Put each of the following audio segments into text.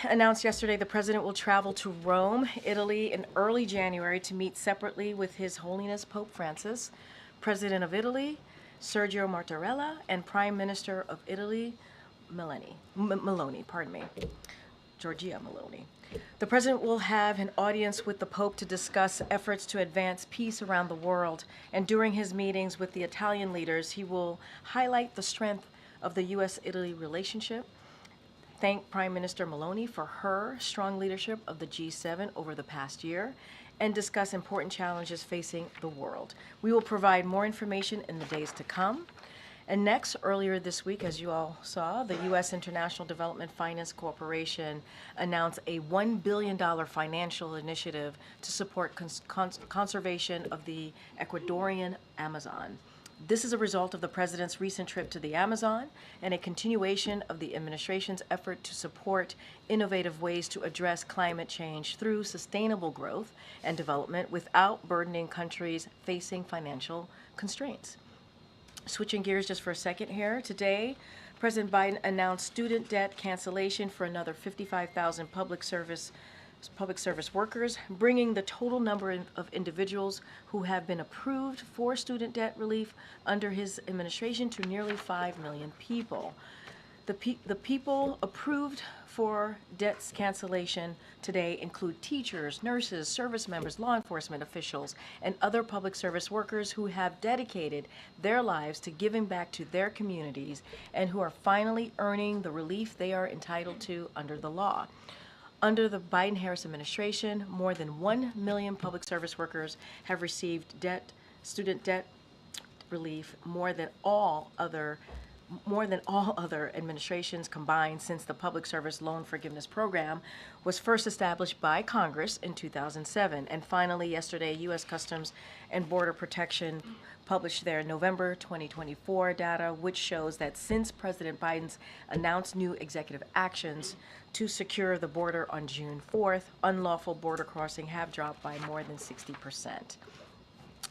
announced yesterday the president will travel to Rome, Italy in early January to meet separately with His Holiness Pope Francis, President of Italy, Sergio Mattarella, and Prime Minister of Italy, Meloni, Giorgia Meloni. The president will have an audience with the Pope to discuss efforts to advance peace around the world, and during his meetings with the Italian leaders, he will highlight the strength of the U.S.-Italy relationship, thank Prime Minister Meloni for her strong leadership of the G7 over the past year, and discuss important challenges facing the world. We will provide more information in the days to come. And next, earlier this week, as you all saw, the U.S. International Development Finance Corporation announced a $1 billion financial initiative to support conservation of the Ecuadorian Amazon. This is a result of the president's recent trip to the Amazon and a continuation of the administration's effort to support innovative ways to address climate change through sustainable growth and development without burdening countries facing financial constraints. Switching gears just for a second here, today, President Biden announced student debt cancellation for another 55,000 public service workers, bringing the total number of individuals who have been approved for student debt relief under his administration to nearly 5 million people. The people approved for debts cancellation today include teachers, nurses, service members, law enforcement officials, and other public service workers who have dedicated their lives to giving back to their communities and who are finally earning the relief they are entitled to under the law. Under the Biden-Harris administration, more than 1 million public service workers have received student debt relief, more than all other administrations combined since the Public Service Loan Forgiveness Program was first established by Congress in 2007. And finally, yesterday, U.S. Customs and Border Protection published their November 2024 data, which shows that since President Biden's announced new executive actions to secure the border on June 4th, unlawful border crossing have dropped by more than 60%.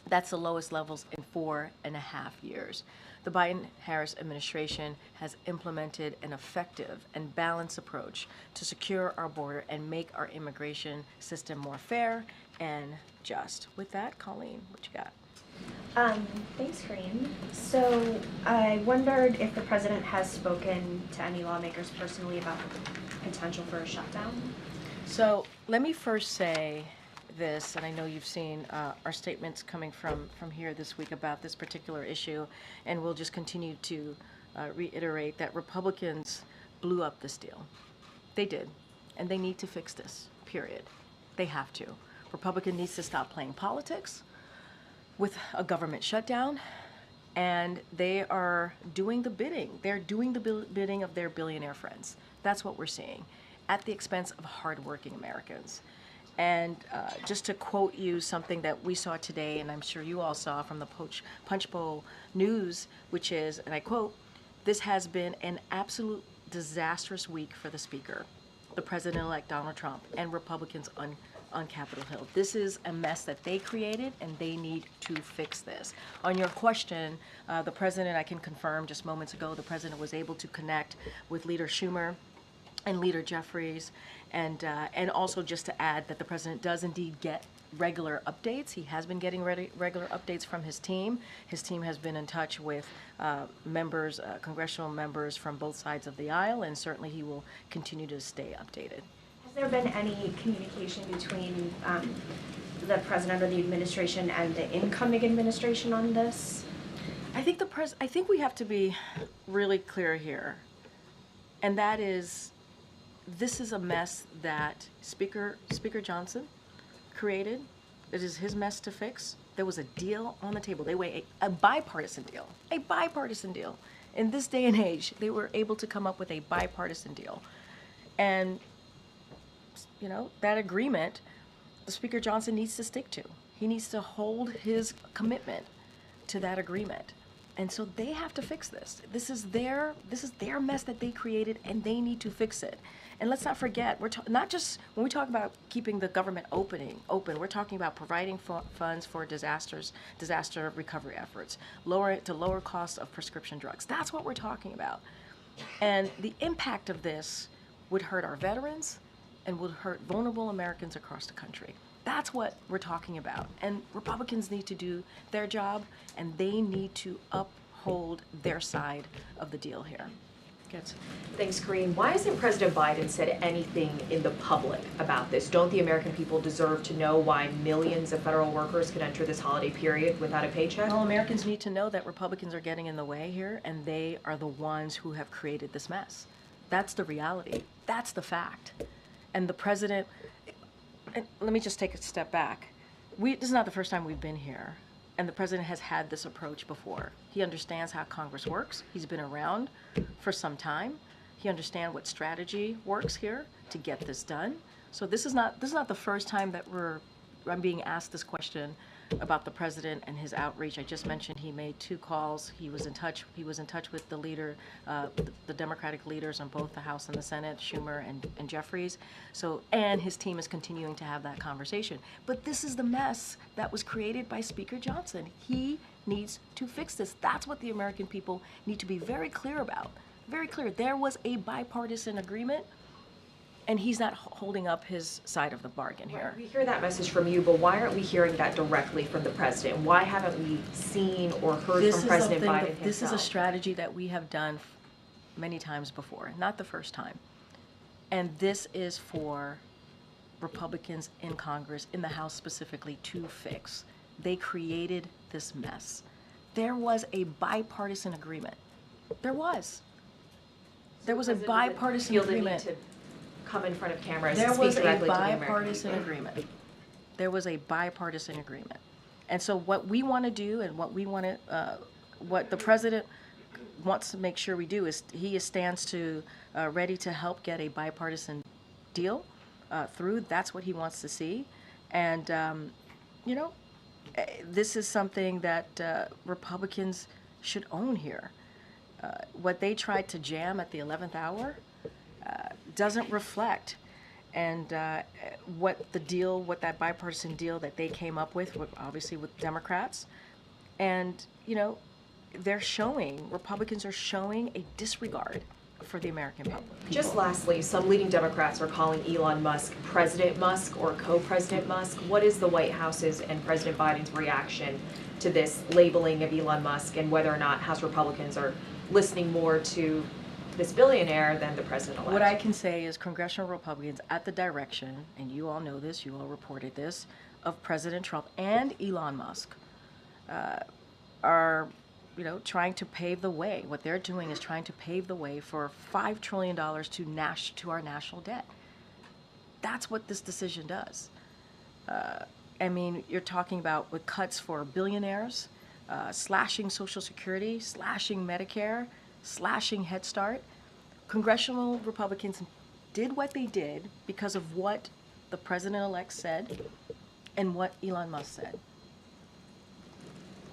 That's the lowest levels in 4.5 years. The Biden-Harris administration has implemented an effective and balanced approach to secure our border and make our immigration system more fair and just. With that, Colleen, what you got? Thanks, Karine. So I wondered if the president has spoken to any lawmakers personally about the potential for a shutdown. So let me first say this, and I know you've seen our statements coming from here this week about this particular issue, and we'll just continue to reiterate that Republicans blew up this deal. They did, and they need to fix this, period. They have to. Republican needs to stop playing politics with a government shutdown, and they are doing the bidding. They're doing the bidding of their billionaire friends. That's what we're seeing, at the expense of hardworking Americans. And just to quote you something that we saw today, and I'm sure you all saw from the Punch Bowl News, which is, and I quote, "This has been an absolute disastrous week for the Speaker, the President-elect Donald Trump, and Republicans on Capitol Hill. This is a mess that they created, and they need to fix this." On your question, the President, I can confirm just moments ago, the President was able to connect with Leader Schumer and Leader Jeffries, and also just to add that the president does indeed get regular updates. He has been getting regular updates from his team. His team has been in touch with members, congressional members from both sides of the aisle, and certainly he will continue to stay updated. Has there been any communication between the president or the administration and the incoming administration on this? I think we have to be really clear here, and that is, this is a mess that Speaker Johnson created. It is his mess to fix. There was a deal on the table. They weigh a bipartisan deal. A bipartisan deal. In this day and age, they were able to come up with a bipartisan deal. And, you know, that agreement, the Speaker Johnson needs to stick to. He needs to hold his commitment to that agreement. And so they have to fix this. This is their mess that they created, and they need to fix it. And let's not forget, we're not just, when we talk about keeping the government open, we're talking about providing funds for disaster recovery efforts, lower costs of prescription drugs. That's what we're talking about. And the impact of this would hurt our veterans and would hurt vulnerable Americans across the country. That's what we're talking about. And Republicans need to do their job, and they need to uphold their side of the deal here. Good. Thanks, Karine. Why hasn't President Biden said anything in the public about this? Don't the American people deserve to know why millions of federal workers could enter this holiday period without a paycheck? Well, Americans need to know that Republicans are getting in the way here, and they are the ones who have created this mess. That's the reality. That's the fact. And the president, and let me just take a step back. This is not the first time we've been here, and the president has had this approach before. He understands how Congress works. He's been around for some time. He understands what strategy works here to get this done. So this is not the first time that I'm being asked this question about the president and his outreach. I just mentioned he made 2 calls. He was in touch with the leader, the Democratic leaders on both the House and the Senate, Schumer and Jeffries. So, and his team is continuing to have that conversation. But this is the mess that was created by Speaker Johnson. He needs to fix this. That's what the American people need to be very clear about. Very clear. There was a bipartisan agreement, and he's not holding up his side of the bargain here. We hear that message from you, but why aren't we hearing that directly from the president? Why haven't we seen or heard from President Biden himself? This is a strategy that we have done many times before, not the first time. And this is for Republicans in Congress, in the House specifically, to fix. They created this mess. There was a bipartisan agreement. There was a bipartisan agreement. Come in front of cameras There and speak was a directly to the American bipartisan people. agreement. There was a bipartisan agreement. And so what we want to do and what the president wants to make sure we do is he stands to ready to help get a bipartisan deal through. That's what he wants to see. And, this is something that Republicans should own here. What they tried to jam at the 11th hour doesn't reflect and what that bipartisan deal that they came up with obviously with Democrats. And, Republicans are showing a disregard for the American people. Just lastly, some leading Democrats are calling Elon Musk President Musk or Co-President Musk. What is the White House's and President Biden's reaction to this labeling of Elon Musk, and whether or not House Republicans are listening more to this billionaire than the president-elect? What I can say is congressional Republicans at the direction, and you all know this, you all reported this, of President Trump and Elon Musk are trying to pave the way. What they're doing is trying to pave the way for $5 trillion to our national debt. That's what this decision does. You're talking about with cuts for billionaires, slashing Social Security, slashing Medicare, slashing Head Start. Congressional Republicans did what they did because of what the president-elect said and what Elon Musk said.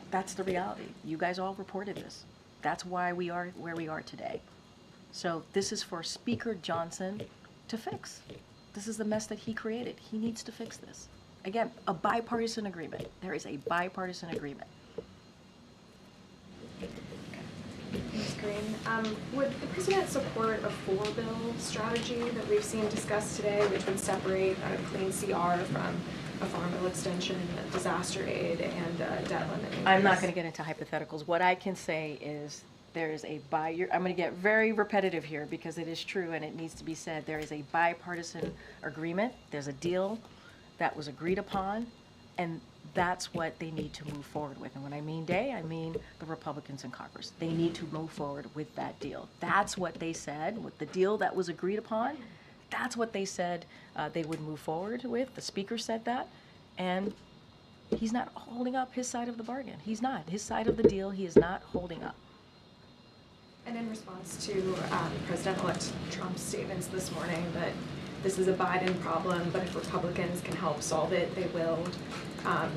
That's the reality. You guys all reported this. That's why we are where we are today. So this is for Speaker Johnson to fix. This is the mess that he created. He needs to fix this. Again, a bipartisan agreement. There is a bipartisan agreement. Thanks, Karine. Would the president support a 4-bill strategy that we've seen discussed today, which would separate clean CR from a farm bill extension, disaster aid, and debt limit increase? I'm not going to get into hypotheticals. What I can say is there is I'm going to get very repetitive here because it is true and it needs to be said. There is a bipartisan agreement. There's a deal that was agreed upon, and that's what they need to move forward with. And when I mean they, I mean the Republicans in Congress. They need to move forward with that deal. That's what they said, with the deal that was agreed upon. That's what they said they would move forward with. The Speaker said that, and he's not holding up his side of the bargain. He's not. His side of the deal, he is not holding up. And in response to President-elect Trump's statements this morning that this is a Biden problem, but if Republicans can help solve it, they will. I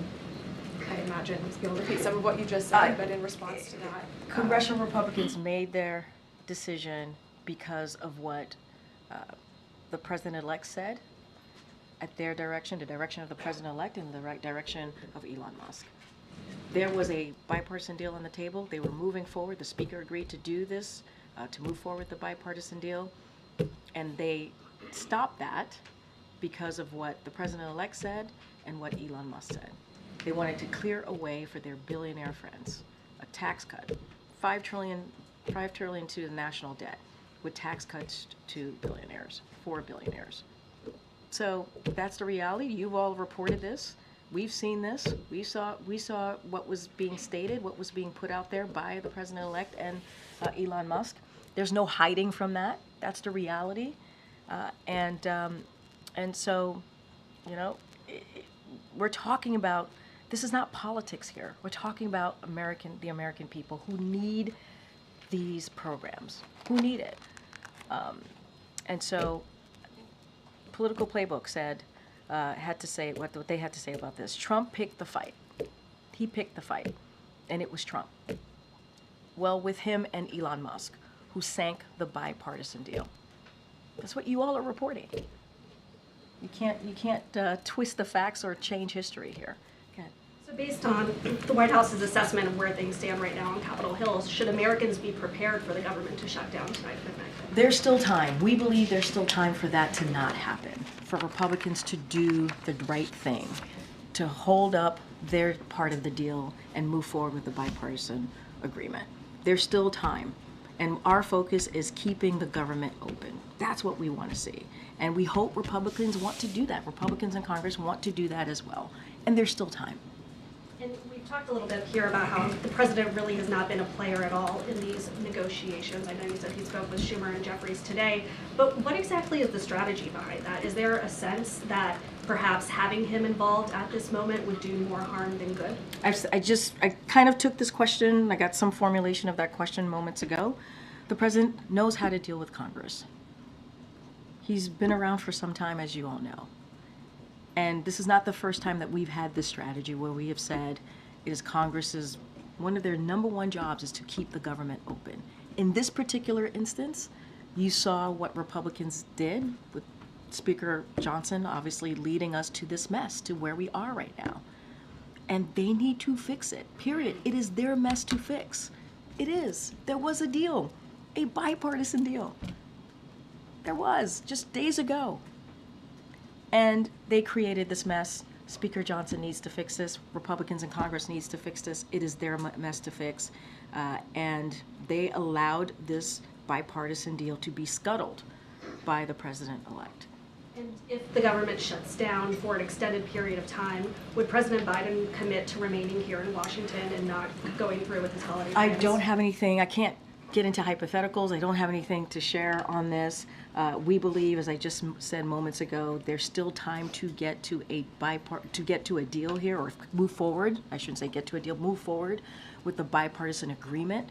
imagine you'll repeat some of what you just said, but in response to that. Congressional Republicans made their decision because of what the president-elect said at their direction, the direction of the president-elect, and the right direction of Elon Musk. There was a bipartisan deal on the table. They were moving forward. The Speaker agreed to do this, to move forward the bipartisan deal. And they stopped that because of what the president-elect said and what Elon Musk said. They wanted to clear a way for their billionaire friends, a tax cut, $5 trillion to the national debt, with tax cuts to billionaires, for billionaires. So that's the reality. You've all reported this. We've seen this. We saw what was being stated, what was being put out there by the president-elect and Elon Musk. There's no hiding from that. That's the reality. And so, you know, we're talking about, this is not politics here. We're talking about the American people who need these programs, who need it. And so, Political Playbook had to say what they had to say about this. Trump picked the fight. He picked the fight, and it was Trump. Well, with him and Elon Musk, who sank the bipartisan deal. That's what you all are reporting. You can't twist the facts or change history here. Okay. So based on the White House's assessment of where things stand right now on Capitol Hill, should Americans be prepared for the government to shut down tonight at midnight? There's still time. We believe there's still time for that to not happen, for Republicans to do the right thing, to hold up their part of the deal and move forward with the bipartisan agreement. There's still time. And our focus is keeping the government open. That's what we want to see. And we hope Republicans want to do that. Republicans in Congress want to do that as well. And there's still time. And we've talked a little bit here about how the president really has not been a player at all in these negotiations. I know you said he spoke with Schumer and Jeffries today, but what exactly is the strategy behind that? Is there a sense that perhaps having him involved at this moment would do more harm than good? I kind of took this question, I got some formulation of that question moments ago. The president knows how to deal with Congress. He's been around for some time, as you all know. And this is not the first time that we've had this strategy where we have said it is Congress's, one of their number one jobs is to keep the government open. In this particular instance, you saw what Republicans did with Speaker Johnson obviously leading us to this mess, to where we are right now. And they need to fix it, period. It is their mess to fix. It is. There was a deal, a bipartisan deal. There was, just days ago. And they created this mess. Speaker Johnson needs to fix this. Republicans in Congress needs to fix this. It is their mess to fix. And they allowed this bipartisan deal to be scuttled by the president-elect. And if the government shuts down for an extended period of time, would President Biden commit to remaining here in Washington and not going through with his holiday plans? I don't have anything. I can't get into hypotheticals. I don't have anything to share on this. We believe, as I just said moments ago, there's still time to get to a deal here, or move forward. I shouldn't say get to a deal. Move forward with the bipartisan agreement.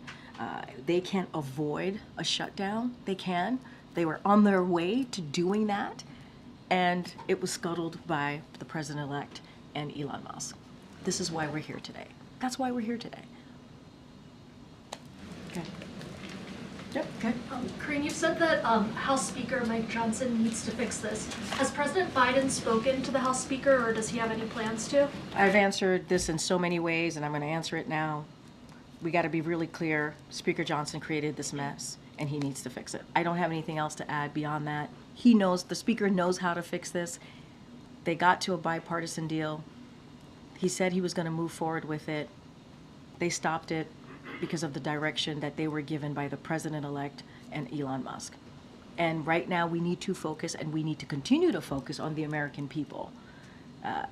They can't avoid a shutdown. They can. They were on their way to doing that, and it was scuttled by the president-elect and Elon Musk. This is why we're here today. That's why we're here today. Okay. Yep, okay. Karine, you said that House Speaker Mike Johnson needs to fix this. Has President Biden spoken to the House Speaker, or does he have any plans to? I've answered this in so many ways, and I'm going to answer it now. We got to be really clear. Speaker Johnson created this mess, and he needs to fix it. I don't have anything else to add beyond that. He knows, the Speaker knows how to fix this. They got to a bipartisan deal. He said he was going to move forward with it. They stopped it because of the direction that they were given by the president-elect and Elon Musk. And right now we need to focus, and we need to continue to focus on the American people.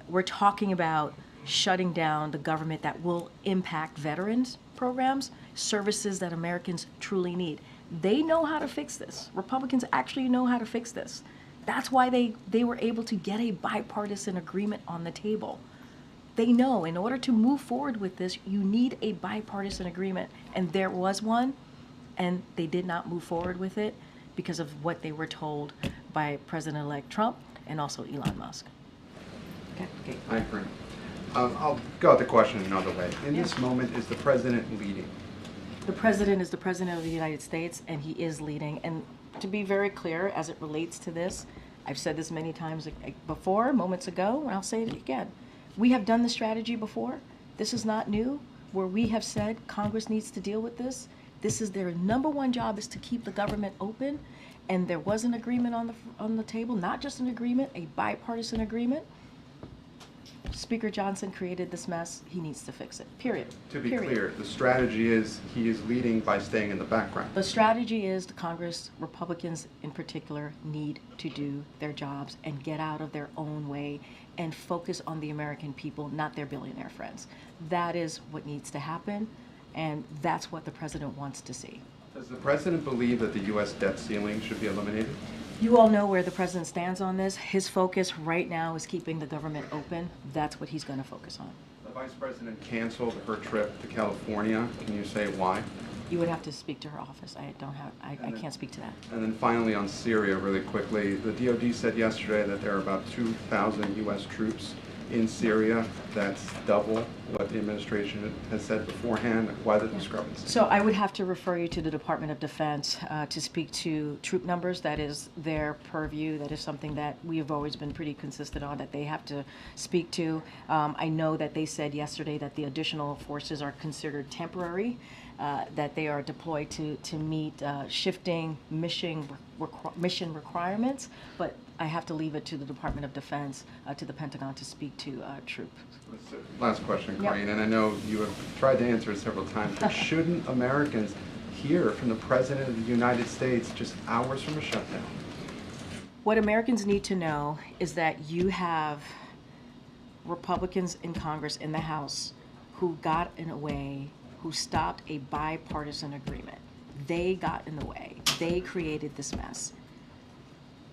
We're talking about shutting down the government that will impact veterans programs, services that Americans truly need. They know how to fix this. Republicans actually know how to fix this. That's why they were able to get a bipartisan agreement on the table. They know in order to move forward with this, you need a bipartisan agreement. And there was one, and they did not move forward with it because of what they were told by President-elect Trump and also Elon Musk. Okay. Hi, Karine. I'll go at the question another way. In this moment, is the president leading? The president is the president of the United States, and he is leading. And to be very clear, as it relates to this, I've said this many times before, moments ago, and I'll say it again. We have done the strategy before. This is not new, where we have said Congress needs to deal with this. This is their number one job, is to keep the government open. and there was an agreement on the table, not just an agreement, a bipartisan agreement. Speaker Johnson created this mess. He needs to fix it. Period. To be Period. clear, the strategy is he is leading by staying in the background. The strategy is the Congress, Republicans in particular, need to do their jobs and get out of their own way and focus on the American people, not their billionaire friends. That is what needs to happen, and that's what the president wants to see. Does the president believe that the U.S. debt ceiling should be eliminated? You all know where the president stands on this. His focus right now is keeping the government open. That's what he's going to focus on. The vice president canceled her trip to California. Can you say why? You would have to speak to her office. I can't speak to that. And then finally on Syria, really quickly, the DOD said yesterday that there are about 2,000 U.S. troops in Syria. That's double what the administration has said beforehand. Why the discrepancy? So I would have to refer you to the Department of Defense to speak to troop numbers. That is their purview. That is something that we have always been pretty consistent on, that they have to speak to. I know that they said yesterday that the additional forces are considered temporary, that they are deployed to meet shifting mission requirements, but I have to leave it to the Department of Defense, to the Pentagon, to speak to troops. Last question, Yep. Karine, and I know you have tried to answer it several times, but shouldn't Americans hear from the President of the United States just hours from a shutdown? What Americans need to know is that you have Republicans in Congress, in the House, who got in a way, who stopped a bipartisan agreement. They got in the way. They created this mess.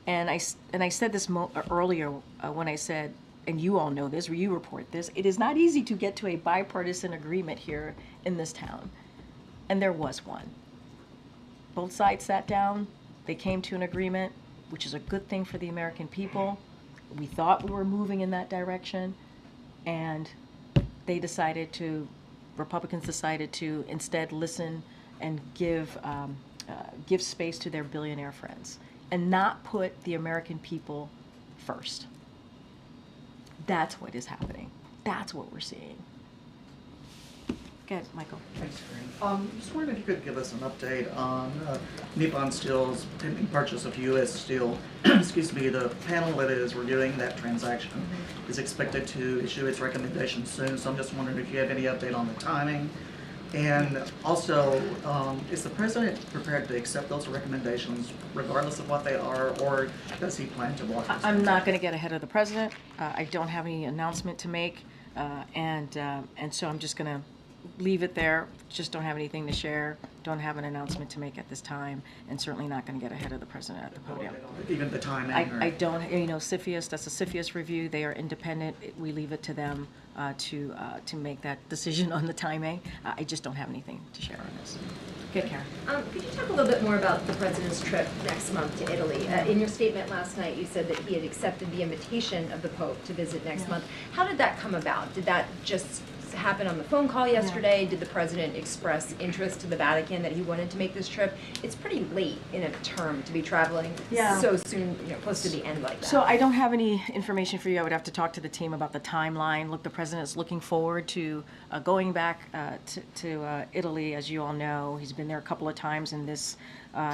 And I said this earlier when I said, and you all know this, or you report this, it is not easy to get to a bipartisan agreement here in this town. And there was one. Both sides sat down, they came to an agreement, which is a good thing for the American people. We thought we were moving in that direction, and Republicans decided to instead listen and give space to their billionaire friends and not put the American people first. That's what is happening. That's what we're seeing. Go ahead, Michael. Thanks, Karine. Just wondering if you could give us an update on Nippon Steel's pending purchase of U.S. Steel. Excuse me, the panel that is reviewing that transaction is expected to issue its recommendation soon, so I'm just wondering if you have any update on the timing. And also, is the president prepared to accept those recommendations regardless of what they are, or does he plan to block them? I'm not going to get ahead of the president. I don't have any announcement to make, and so I'm just going to leave it there. Just don't have anything to share. Don't have an announcement to make at this time, and certainly not going to get ahead of the president at the podium. Even the timing? I don't, CFIUS, that's a CFIUS review. They are independent. We leave it to them to make that decision on the timing. I just don't have anything to share on this. Good, Karen. Could you talk a little bit more about the president's trip next month to Italy? In your statement last night, you said that he had accepted the invitation of the Pope to visit next month. How did that come about? Did that just happen on the phone call yesterday? Did the president express interest to the Vatican that he wanted to make this trip? It's pretty late in a term to be traveling so soon, close to the end like that. So I don't have any information for you. I would have to talk to the team about the timeline. Look, the president is looking forward to going back to Italy. As you all know, he's been there a couple of times in this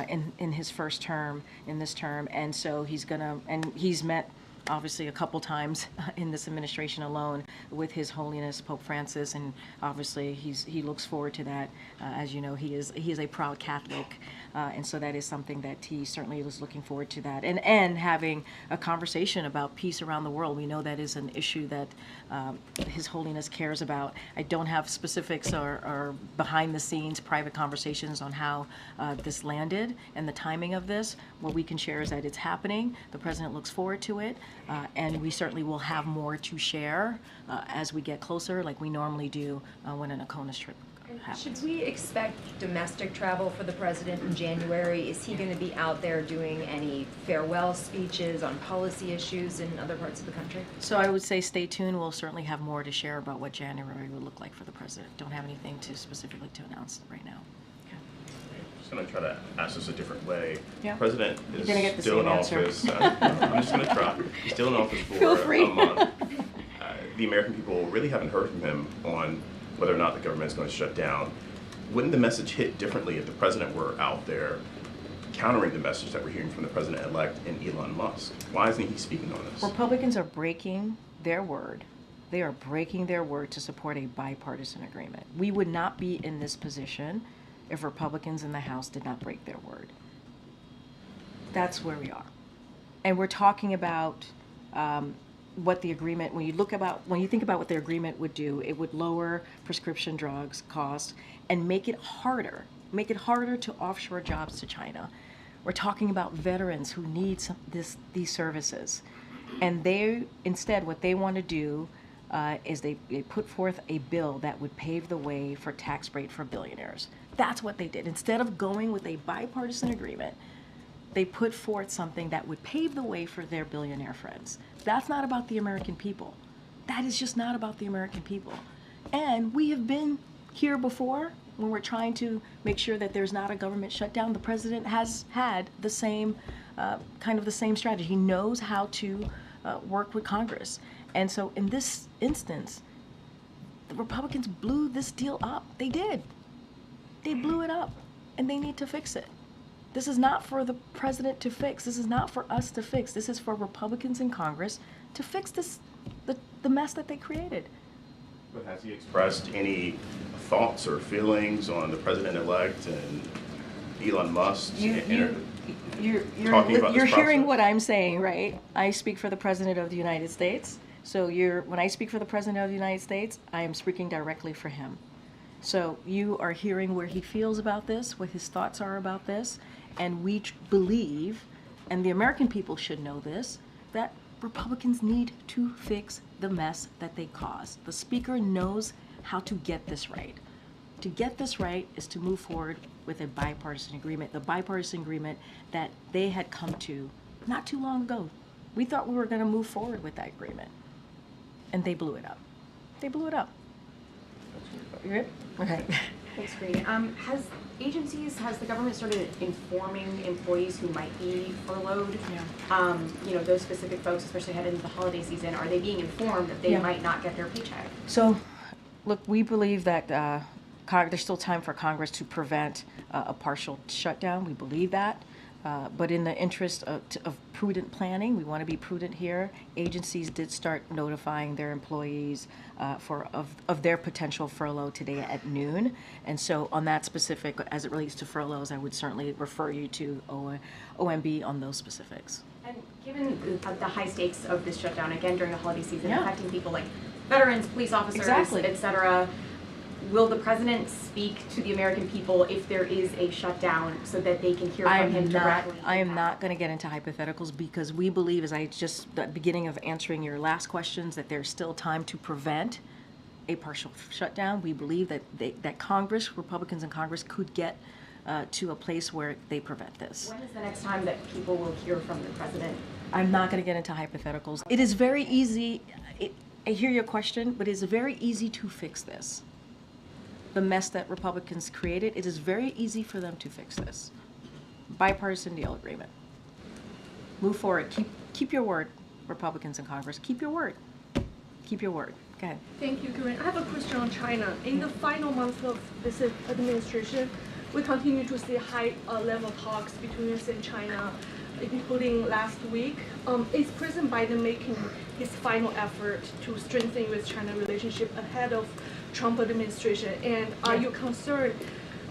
in his first term, in this term, and so he's met obviously a couple times in this administration alone with His Holiness Pope Francis, and obviously he looks forward to that. As you know, he is a proud Catholic, and so that is something that he certainly was looking forward to that, and having a conversation about peace around the world. We know that is an issue that His Holiness cares about. I don't have specifics or behind the scenes private conversations on how this landed and the timing of this. What we can share is that it's happening. The president looks forward to it. And we certainly will have more to share as we get closer, like we normally do when an ACONUS trip happens. Should we expect domestic travel for the president in January? Is he going to be out there doing any farewell speeches on policy issues in other parts of the country? So I would say stay tuned. We'll certainly have more to share about what January will look like for the president. Don't have anything specifically to announce right now. I'm going to try to ask this a different way. Yeah. The president is You're gonna get the still in same answer. office. I'm just going to try. He's still in office for Feel free. a month. The American people really haven't heard from him on whether or not the government is going to shut down. Wouldn't the message hit differently if the president were out there countering the message that we're hearing from the president-elect and Elon Musk? Why isn't he speaking on this? Republicans are breaking their word. They are breaking their word to support a bipartisan agreement. We would not be in this position if Republicans in the House did not break their word. That's where we are. And we're talking about what the agreement, when you think about what the agreement would do, it would lower prescription drugs costs and make it harder to offshore jobs to China. We're talking about veterans who need these services. And instead, what they want to do is they put forth a bill that would pave the way for tax break for billionaires. That's what they did. Instead of going with a bipartisan agreement, they put forth something that would pave the way for their billionaire friends. That's not about the American people. That is just not about the American people. And we have been here before when we're trying to make sure that there's not a government shutdown. The president has had the same, kind of the same strategy. He knows how to work with Congress. And so in this instance, the Republicans blew this deal up. They did. They blew it up, and they need to fix it. This is not for the president to fix. This is not for us to fix. This is for Republicans in Congress to fix the mess that they created. But has he expressed any thoughts or feelings on the president-elect and Elon Musk? You're talking about this hearing process? what I'm saying, right? I speak for the President of the United States. So when I speak for the President of the United States, I am speaking directly for him. So you are hearing where he feels about this, what his thoughts are about this, and we believe, and the American people should know this, that Republicans need to fix the mess that they caused. The Speaker knows how to get this right. To get this right is to move forward with a bipartisan agreement, the bipartisan agreement that they had come to not too long ago. We thought we were going to move forward with that agreement, and they blew it up. They blew it up. You good? Okay. Thanks, Karine. Has the government started informing employees who might be furloughed? Yeah. Those specific folks, especially headed into the holiday season, are they being informed that they might not get their paycheck? So, look, we believe that there's still time for Congress to prevent a partial shutdown. We believe that. But in the interest of prudent planning, we want to be prudent here. Agencies did start notifying their employees of their potential furlough today at noon. And so on that specific, as it relates to furloughs, I would certainly refer you to OMB on those specifics. And given the high stakes of this shutdown, again, during the holiday season, Yeah. affecting people like veterans, police officers, Exactly. et cetera, will the president speak to the American people if there is a shutdown so that they can hear from him directly? I am not going to get into hypotheticals because we believe, as I just at the beginning of answering your last questions, that there's still time to prevent a partial shutdown. We believe that Congress, Republicans in Congress, could get to a place where they prevent this. When is the next time that people will hear from the president? I'm not going to get into hypotheticals. It is very easy. I hear your question, but it's very easy to fix this. The mess that Republicans created, it is very easy for them to fix this. Bipartisan deal agreement. Move forward. Keep your word, Republicans in Congress. Keep your word. Keep your word. Go ahead. Thank you, Karine. I have a question on China. In the final month of this administration, we continue to see high-level talks between US and China, including last week. Is President Biden making his final effort to strengthen US-China relationship ahead of Trump administration? And are you concerned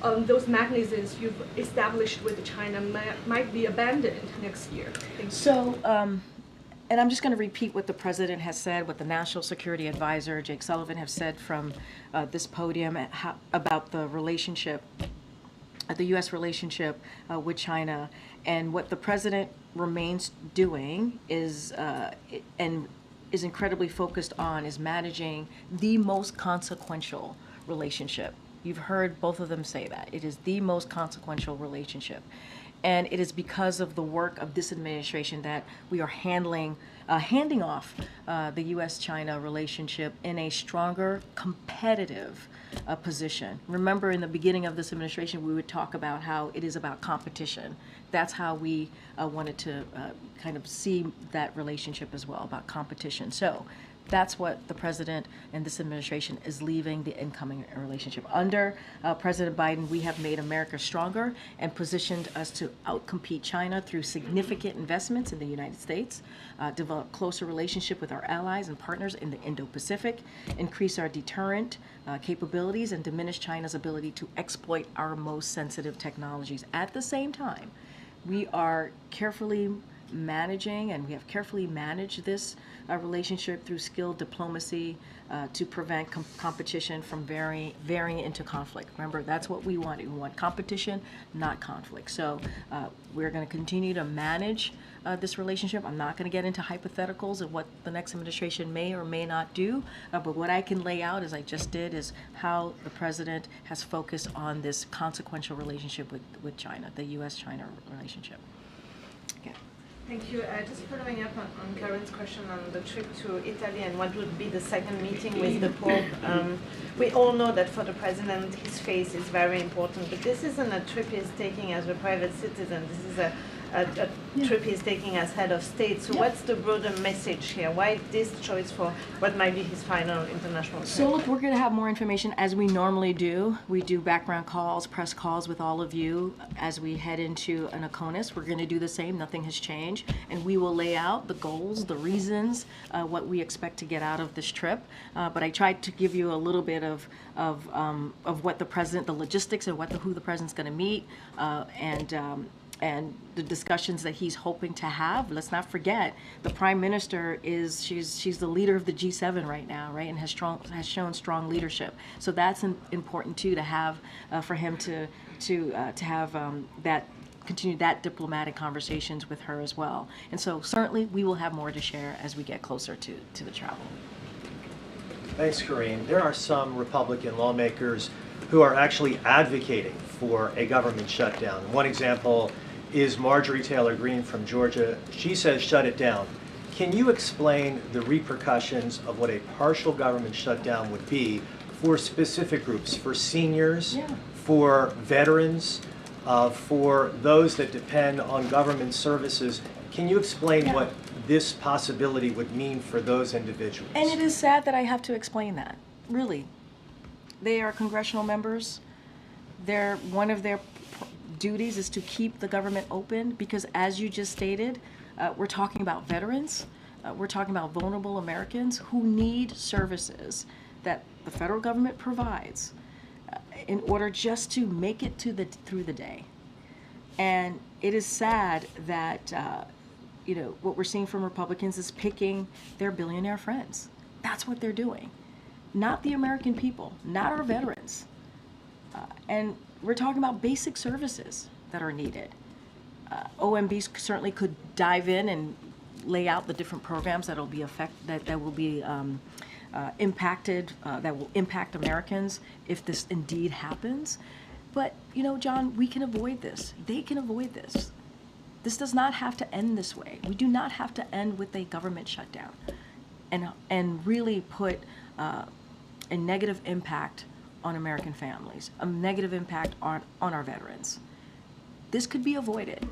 those mechanisms you've established with China might be abandoned next year? Thank you. So, and I'm just going to repeat what the president has said, what the National Security Advisor, Jake Sullivan, have said from this podium about the relationship, the U.S. relationship with China. And what the president remains doing is, and is incredibly focused on, is managing the most consequential relationship. You've heard both of them say that. It is the most consequential relationship. And it is because of the work of this administration that we are handing off the U.S.-China relationship in a stronger competitive position. Remember, in the beginning of this administration, we would talk about how it is about competition. That's how we wanted to kind of see that relationship as well, about competition. So that's what the president and this administration is leaving the incoming relationship. Under President Biden, we have made America stronger and positioned us to outcompete China through significant investments in the United States, develop closer relationship with our allies and partners in the Indo-Pacific, increase our deterrent capabilities, and diminish China's ability to exploit our most sensitive technologies. At the same time, we are carefully managing, and we have carefully managed this relationship through skilled diplomacy to prevent competition from varying into conflict. Remember, that's what we want. We want competition, not conflict. So we're going to continue to manage this relationship. I'm not going to get into hypotheticals of what the next administration may or may not do, but what I can lay out, as I just did, is how the president has focused on this consequential relationship with China, the U.S.-China relationship. Okay. Thank you. Just following up on Karine's question on the trip to Italy and what would be the second meeting with the Pope. We all know that for the president, his face is very important, but this isn't a trip he's taking as a private citizen. This is a trip he's taking as head of state. So what's the broader message here? Why this choice for what might be his final international trip? So look, we're going to have more information as we normally do. We do background calls, press calls with all of you as we head into an ACONUS. We're going to do the same. Nothing has changed. And we will lay out the goals, the reasons, what we expect to get out of this trip. But I tried to give you a little bit of what the president, the logistics and who the president's going to meet, and the discussions that he's hoping to have. Let's not forget, the prime minister she's the leader of the G7 right now, right, and has shown strong leadership. So that's important too, to have for him to have continue that diplomatic conversations with her as well. And so certainly we will have more to share as we get closer to the travel. Thanks, Karine. There are some Republican lawmakers who are actually advocating for a government shutdown. One example is Marjorie Taylor Greene from Georgia. She says shut it down. Can you explain the repercussions of what a partial government shutdown would be for specific groups, for seniors, for veterans, for those that depend on government services? Can you explain what this possibility would mean for those individuals? And it is sad that I have to explain that, really. They are congressional members. One of their duties is to keep the government open because, as you just stated, we're talking about veterans. We're talking about vulnerable Americans who need services that the federal government provides in order just to make it through the day. And it is sad that what we're seeing from Republicans is picking their billionaire friends. That's what they're doing. Not the American people, not our veterans. And we're talking about basic services that are needed. OMB certainly could dive in and lay out the different programs that will be impacted, that will impact Americans if this indeed happens. But John, we can avoid this. They can avoid this. This does not have to end this way. We do not have to end with a government shutdown, and really put a negative impact on American families, a negative impact on our veterans. This could be avoided.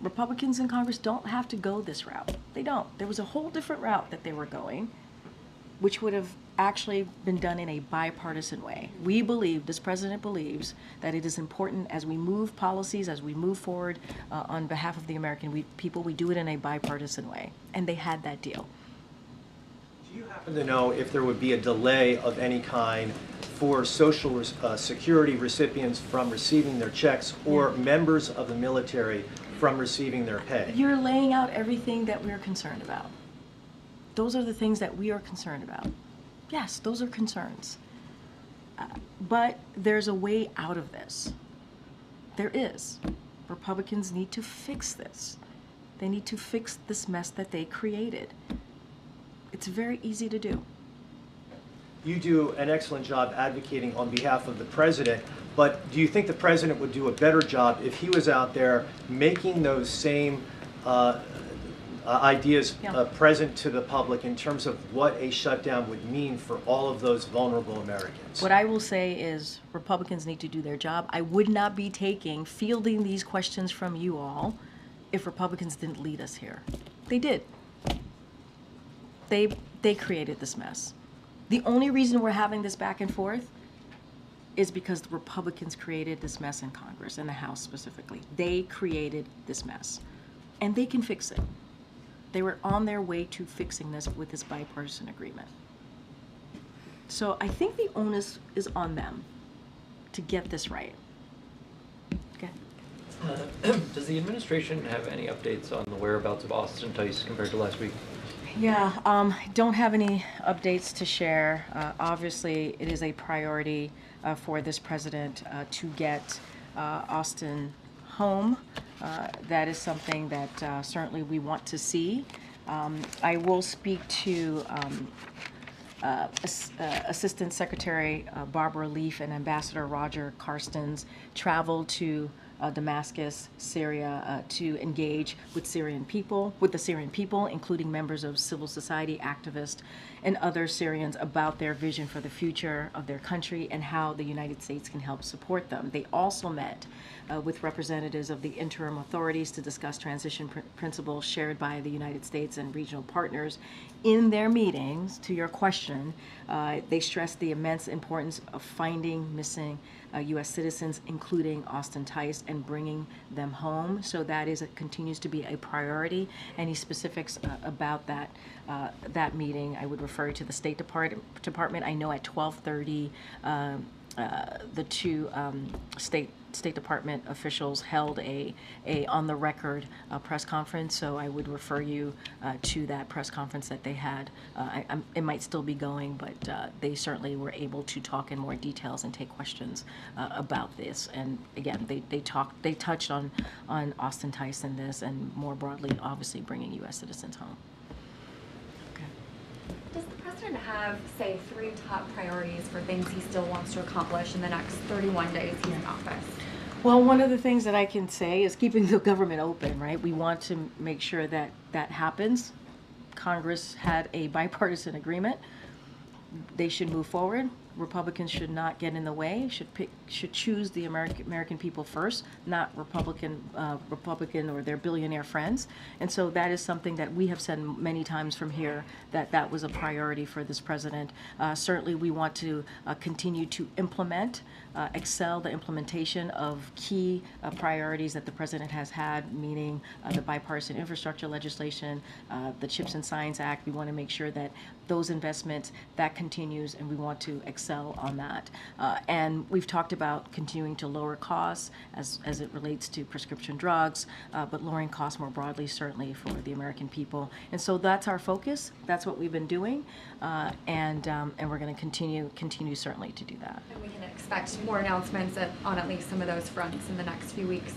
Republicans in Congress don't have to go this route. They don't. There was a whole different route that they were going, which would have actually been done in a bipartisan way. We believe, this president believes, that it is important as we move policies, as we move forward on behalf of the American people, we do it in a bipartisan way. And they had that deal. Do you happen to know if there would be a delay of any kind for Social Security recipients from receiving their checks or members of the military from receiving their pay? You're laying out everything that we're concerned about. Those are the things that we are concerned about. Yes, those are concerns. But there's a way out of this. There is. Republicans need to fix this. They need to fix this mess that they created. It's very easy to do. You do an excellent job advocating on behalf of the president, but do you think the president would do a better job if he was out there making those same ideas Yeah. present to the public in terms of what a shutdown would mean for all of those vulnerable Americans. What I will say is Republicans need to do their job. I would not be fielding these questions from you all if Republicans didn't lead us here. They did. They created this mess. The only reason we're having this back and forth is because the Republicans created this mess in Congress, in the House specifically. They created this mess. And they can fix it. They were on their way to fixing this with this bipartisan agreement. So I think the onus is on them to get this right. Okay. Does the administration have any updates on the whereabouts of Austin Tice compared to last week? Yeah, don't have any updates to share. Obviously, it is a priority for this president to get Austin home. That is something that certainly we want to see. I will speak to Assistant Secretary Barbara Leaf and Ambassador Roger Carstens traveled to Damascus, Syria, to engage with the Syrian people, including members of civil society, activists, and other Syrians about their vision for the future of their country and how the United States can help support them. They also met with representatives of the interim authorities to discuss transition principles shared by the United States and regional partners. In their meetings, to your question, they stressed the immense importance of finding missing U.S. citizens, including Austin Tice, and bringing them home. So that continues to be a priority. Any specifics about that meeting, I would refer you to the State Department. I know at 12:30, the two State Department officials held a on the record press conference. So I would refer you to that press conference that they had. It might still be going, but they certainly were able to talk in more details and take questions about this. And again, they touched on Austin Tice and this, and more broadly, obviously bringing U.S. citizens home. Does the president have, say, 3 top priorities for things he still wants to accomplish in the next 31 days he's in office? Well, one of the things that I can say is keeping the government open, right? We want to make sure that that happens. Congress had a bipartisan agreement. They should move forward. Republicans should not get in the way, should choose the American people first, not Republican or their billionaire friends. And so that is something that we have said many times from here, that was a priority for this president. Certainly we want to continue to excel the implementation of key priorities that the president has had, meaning the bipartisan infrastructure legislation, the CHIPS and Science Act. We want to make sure that those investments, that continues, and we want to excel on that. And we've talked about continuing to lower costs as it relates to prescription drugs, but lowering costs more broadly, certainly for the American people. And so that's our focus. That's what we've been doing, and we're going to continue certainly to do that. And we can expect more announcements on at least some of those fronts in the next few weeks.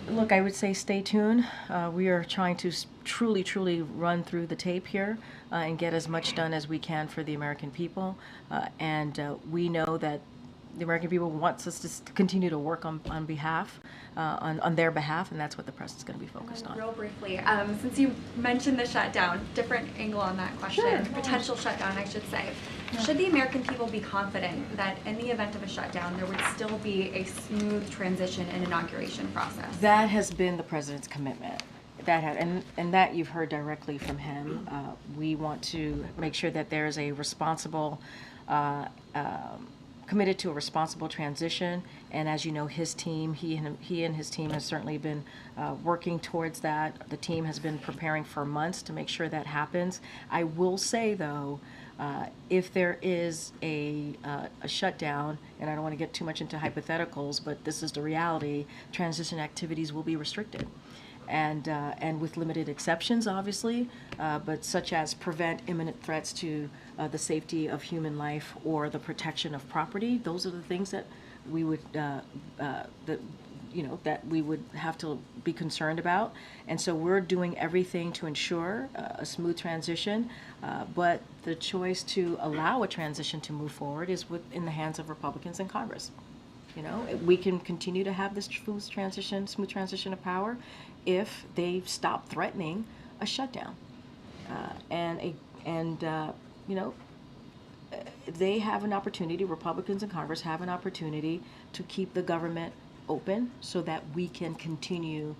Look, I would say stay tuned. We are trying to truly run through the tape here and get as much done as we can for the American people. And we know that the American people wants us to continue to work on their behalf, and that's what the president's going to be focused on. Real briefly, since you mentioned the shutdown, different angle on that question, Sure. Potential shutdown, I should say. Yeah. Should the American people be confident that in the event of a shutdown, there would still be a smooth transition and inauguration process? That has been the president's commitment. And that you've heard directly from him. We want to make sure that there is a responsible, committed to a responsible transition. And as you know, his team, he and his team has certainly been working towards that. The team has been preparing for months to make sure that happens. I will say, though, if there is a shutdown, and I don't want to get too much into hypotheticals, but this is the reality, transition activities will be restricted. And with limited exceptions, obviously, but such as prevent imminent threats to the safety of human life or the protection of property. Those are the things that we would that we would have to be concerned about. And so we're doing everything to ensure a smooth transition, but the choice to allow a transition to move forward is in the hands of Republicans in Congress. You know, we can continue to have this smooth transition of power if they stop threatening a shutdown. You know, they have an opportunity, Republicans in Congress have an opportunity to keep the government open so that we can continue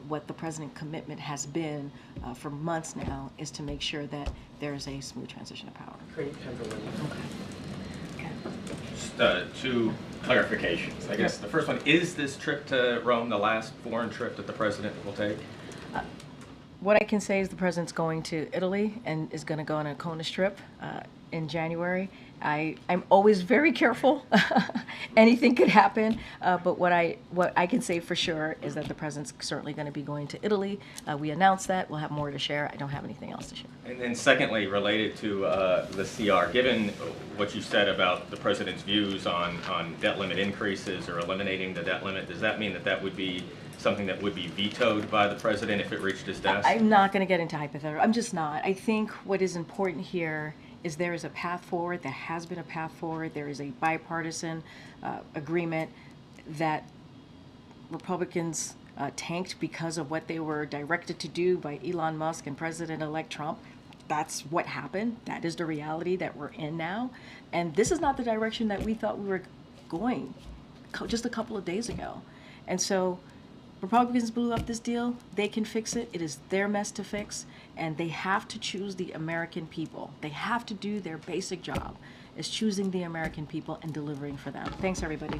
what the president's commitment has been for months now, is to make sure that there's a smooth transition of power. Just two clarifications. I guess the first one, is this trip to Rome the last foreign trip that the president will take? What I can say is the president's going to Italy and is going to go on a CONUS trip in January. I'm always very careful. Anything could happen. But what I can say for sure is that the president's certainly going to be going to Italy. We announced that. We'll have more to share. I don't have anything else to share. And then secondly, related to the CR, given what you said about the president's views on debt limit increases or eliminating the debt limit, does that mean that that would be something that would be vetoed by the president if it reached his desk? I'm not going to get into hypothetical. I'm just not. I think what is important here is there is a path forward. There has been a path forward. There is a bipartisan agreement that Republicans tanked because of what they were directed to do by Elon Musk and President-elect Trump. That's what happened. That is the reality that we're in now. And this is not the direction that we thought we were going just a couple of days ago. And so Republicans blew up this deal. They can fix it. It is their mess to fix. And they have to choose the American people. They have to do their basic job, is choosing the American people and delivering for them. Thanks, everybody.